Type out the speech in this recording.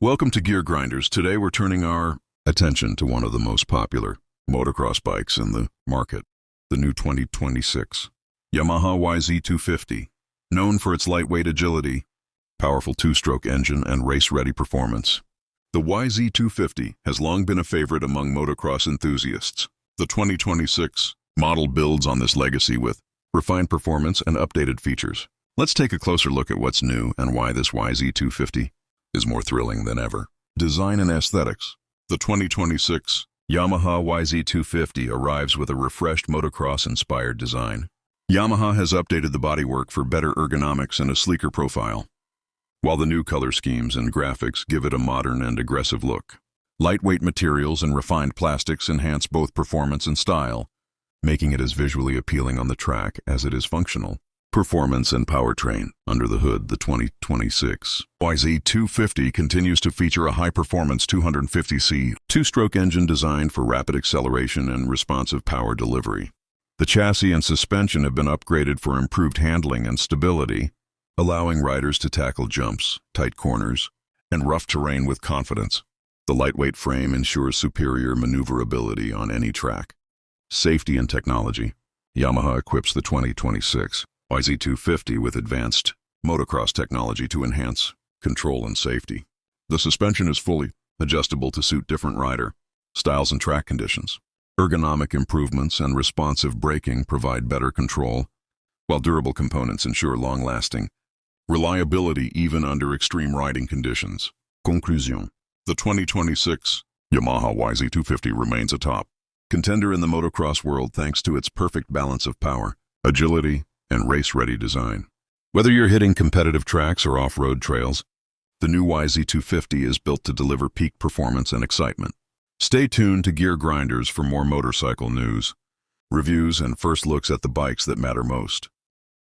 Welcome to Gear Grinders. Today we're turning our attention to one of the most popular motocross bikes in the market, the new 2026 Yamaha YZ250. Known for its lightweight agility, powerful two-stroke engine, and race-ready performance, the YZ250 has long been a favorite among motocross enthusiasts. The 2026 model builds on this legacy with refined performance and updated features. Let's take a closer look at what's new and why this YZ250 is more thrilling than ever. Design and aesthetics. The 2026 Yamaha YZ250 arrives with a refreshed motocross-inspired design. Yamaha has updated the bodywork for better ergonomics and a sleeker profile, while the new color schemes and graphics give it a modern and aggressive look. Lightweight materials and refined plastics enhance both performance and style, making it as visually appealing on the track as it is functional. Performance and powertrain. Under the hood, the 2026 YZ250 continues to feature a high-performance 250cc two-stroke engine designed for rapid acceleration and responsive power delivery. The chassis and suspension have been upgraded for improved handling and stability, allowing riders to tackle jumps, tight corners, and rough terrain with confidence. The lightweight frame ensures superior maneuverability on any track. Safety and technology. Yamaha equips the 2026 YZ250 with advanced motocross technology to enhance control and safety. The suspension is fully adjustable to suit different rider styles and track conditions. Ergonomic improvements and responsive braking provide better control, while durable components ensure long-lasting reliability even under extreme riding conditions. Conclusion. The 2026 Yamaha YZ250 remains a top contender in the motocross world thanks to its perfect balance of power, agility, and race-ready design. Whether you're hitting competitive tracks or off-road trails, the new YZ250 is built to deliver peak performance and excitement. Stay tuned to Gear Grinders for more motorcycle news, reviews, and first looks at the bikes that matter most.